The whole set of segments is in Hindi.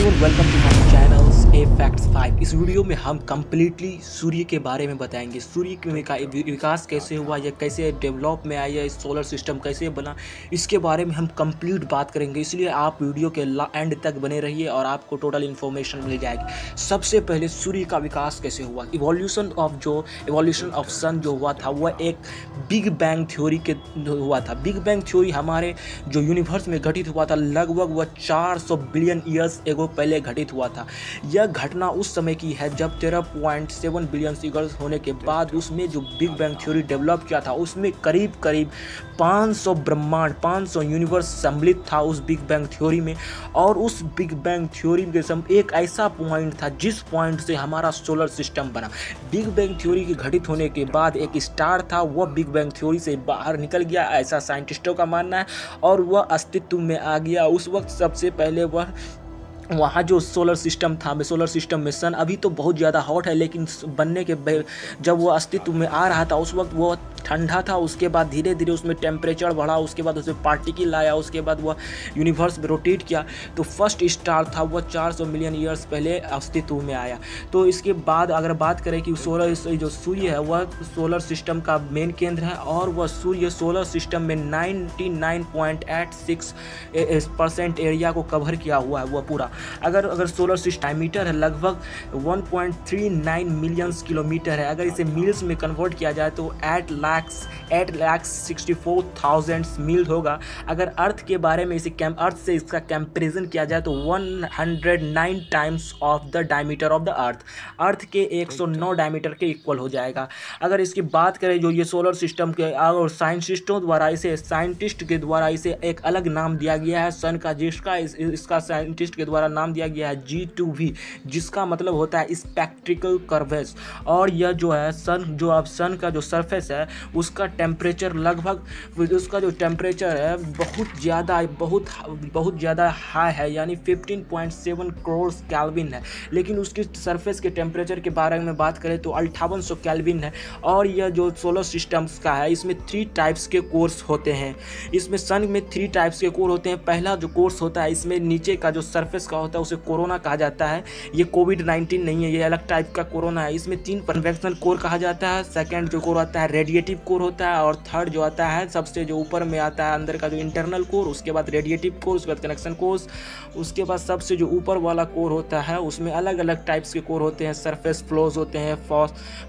Everyone, welcome to my channels a facts 5। इस वीडियो में हम कम्प्लीटली सूर्य के बारे में बताएंगे। सूर्य का विकास कैसे हुआ, या कैसे डेवलप में आया, इस सोलर सिस्टम कैसे बना, इसके बारे में हम कंप्लीट बात करेंगे। इसलिए आप वीडियो के एंड तक बने रहिए और आपको टोटल इन्फॉर्मेशन मिल जाएगी। सबसे पहले सूर्य का विकास कैसे हुआ। इवोल्यूशन ऑफ सन जो हुआ था वह एक बिग बैंग थ्योरी के हुआ था। बिग बैंग थ्योरी हमारे जो यूनिवर्स में घटित हुआ था लगभग वह 400 बिलियन ईयर्स एगो पहले घटित हुआ था। यह घटना उस समय की है जब 13.7 बिलियन ईयर्स होने के बाद उसमें जो बिग बैंग थ्योरी डेवलप किया था उसमें करीब 500 ब्रह्मांड, 500 यूनिवर्स सम्मिलित था उस बिग बैंग थ्योरी में। और उस बिग बैंग थ्योरी के एक ऐसा पॉइंट था जिस पॉइंट से हमारा सोलर सिस्टम बना। बिग बैंग थ्योरी के घटित होने के बाद एक स्टार था, वह बिग बैंग थ्योरी से बाहर निकल गया, ऐसा साइंटिस्टों का मानना है, और वह अस्तित्व में आ गया। उस वक्त सबसे पहले वहाँ जो सोलर सिस्टम में सन अभी तो बहुत ज़्यादा हॉट है, लेकिन बनने के जब वो अस्तित्व में आ रहा था उस वक्त वो ठंडा था। उसके बाद धीरे धीरे उसमें टेम्परेचर बढ़ा, उसके बाद उसमें पार्टिकल आया, उसके बाद वह यूनिवर्स में रोटेट किया। तो फर्स्ट स्टार था वह 400 मिलियन ईयर्स पहले अस्तित्व में आया। तो इसके बाद अगर बात करें कि जो सूर्य है वह सोलर सिस्टम का मेन केंद्र है, और वह सूर्य सोलर सिस्टम में 99.86% एरिया को कवर किया हुआ है वह पूरा। अगर सोलर सिस्टम डायमीटर है लगभग 1.39 मिलियन किलोमीटर है। अगर इसे मील्स में कन्वर्ट किया जाए तो 8,64,000 मील होगा। अगर अर्थ के बारे में अर्थ से इसका कंपैरिजन किया जाए तो 109 times of the diameter of the earth के 109 डायमीटर के इक्वल हो जाएगा। अगर इसकी बात करें जो ये सोलर सिस्टम के और साइंटिस्ट के द्वारा इसे एक अलग नाम दिया गया है सन का, जिसका इसका साइंटिस्ट के द्वारा नाम दिया गया है G2V, जिसका मतलब होता है स्पेक्ट्रिकल कर्वेज। और यह जो है सन का जो सरफेस है उसका टेम्परेचर है बहुत ज़्यादा हाई है, यानी 15.7 करोड़ केल्विन है। लेकिन उसके सरफेस के टेम्परेचर के बारे में बात करें तो 5800 केल्विन है। और यह जो सोलर सिस्टम्स का है इसमें 3 टाइप्स के कोर्स होते हैं। इसमें सन में 3 टाइप्स के कोर होते हैं। पहला जो कोर्स होता है इसमें नीचे का जो सरफेस का होता है उसे कोरोना कहा जाता है। ये कोविड-19 नहीं है, ये अलग टाइप का कोरोना है। इसमें 3 कन्वेक्शन कोर कहा जाता है। सेकंड जो कोर आता है रेडिएटिव कोर होता है, और थर्ड जो आता है सबसे जो ऊपर में आता है अंदर का जो इंटरनल कोर, उसके बाद रेडिएटिव कोर, उसके बाद कनेक्शन कोर्स, उसके बाद सबसे जो ऊपर वाला कोर होता है उसमें अलग अलग टाइप्स के कोर होते हैं। सरफेस फ्लोज होते हैं,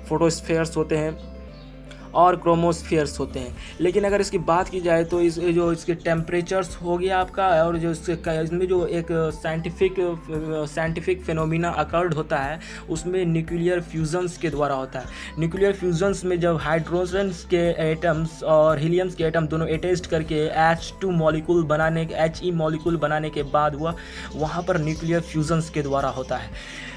फोटोस्फेयर्स होते हैं और क्रोमोस्फियर्स होते हैं। लेकिन अगर इसकी बात की जाए तो इसके टेम्परेचर्स हो गया आपका, और जो इसमें जो एक साइंटिफिक फिनोमिना अकर्ड होता है उसमें न्यूक्लियर फ्यूजन्स के द्वारा होता है। न्यूक्लियर फ्यूजन्स में जब हाइड्रोजन्स के एटम्स और हीलियम्स के एटम दोनों अटैच करके He मॉलिक्यूल बनाने के बाद वहाँ पर न्यूक्लियर फ्यूजन्स के द्वारा होता है।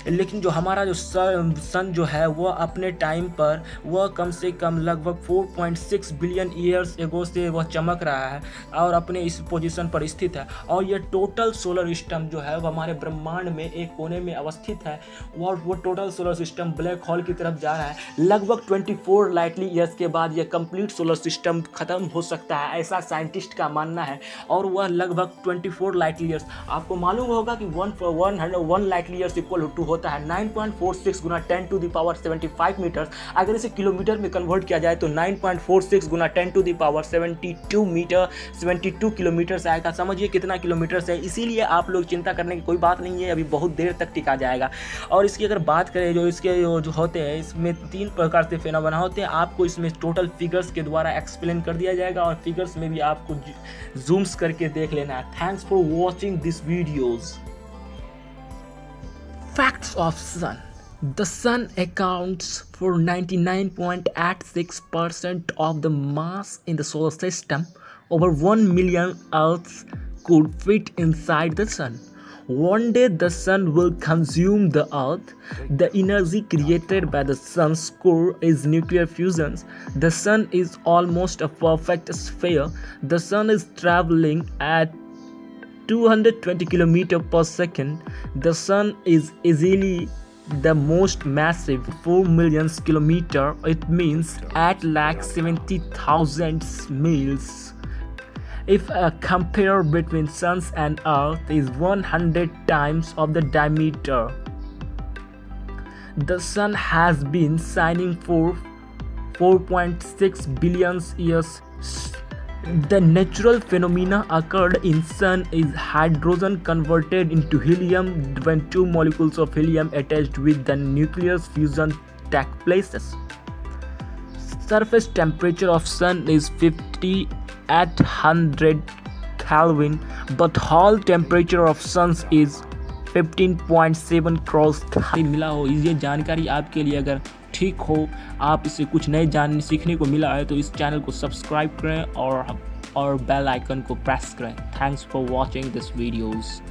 लेकिन जो हमारा जो सन जो है वह अपने टाइम पर वह कम से कम लगभग 4.6 बिलियन ईयर्स एगो से वह चमक रहा है और अपने इस पोजीशन पर स्थित है। और यह टोटल सोलर सिस्टम जो है वह हमारे ब्रह्मांड में एक कोने में अवस्थित है। वो total solar system black hole की तरफ जा रहा है। लगभग 24 लाइटली ईयर्स के बाद यह कंप्लीट सोलर सिस्टम खत्म हो सकता है, ऐसा साइंटिस्ट का मानना है। और वह लगभग 24 लाइटली ईयर्स, आपको मालूम होगा कि 1 लाइटली ईयर्स इक्वल टू होता है 9.46 गुना 10⁻75 मीटर्स। अगर इसे किलोमीटर में कन्वर्ट किया जाए तो 9.46 गुना 10⁻72 किलोमीटर आएगा। समझिए कितना किलोमीटर है। इसीलिए आप लोग चिंता करने की कोई बात नहीं है, अभी बहुत देर तक टिका जाएगा। और इसकी अगर बात करें जो इसके जो होते हैं इसमें 3 प्रकार से फेनोमेना होते हैं। आपको इसमें टोटल फिगर्स के द्वारा एक्सप्लेन कर दिया जाएगा, और फिगर्स में भी आपको जूम्स करके देख लेना है। Thanks for watching this videos. Facts of Sun. The Sun accounts for 99.86% of the mass in the solar system. Over 1 million Earths could fit inside the Sun. One day the Sun will consume the Earth. The energy created by the Sun's core is nuclear fusions. The Sun is almost a perfect sphere. The Sun is traveling at 220 km per second. The Sun is easily the most massive, 4 million kilometer. It means 8,70,000 miles. If a compare between Sun and Earth is 100 times of the diameter, the Sun has been shining for 4.6 billion years. The natural phenomena occurred in Sun is hydrogen converted into helium when two molecules of helium attached with the nucleus fusion take places. Surface temperature of Sun is 5800 Kelvin, but hall temperature of Sun is 15.7 cross मिला हो। ये जानकारी आपके लिए अगर ठीक हो, आप इससे कुछ नए जानने सीखने को मिला है तो इस चैनल को सब्सक्राइब करें और बेल आइकन को प्रेस करें। Thanks for watching this videos.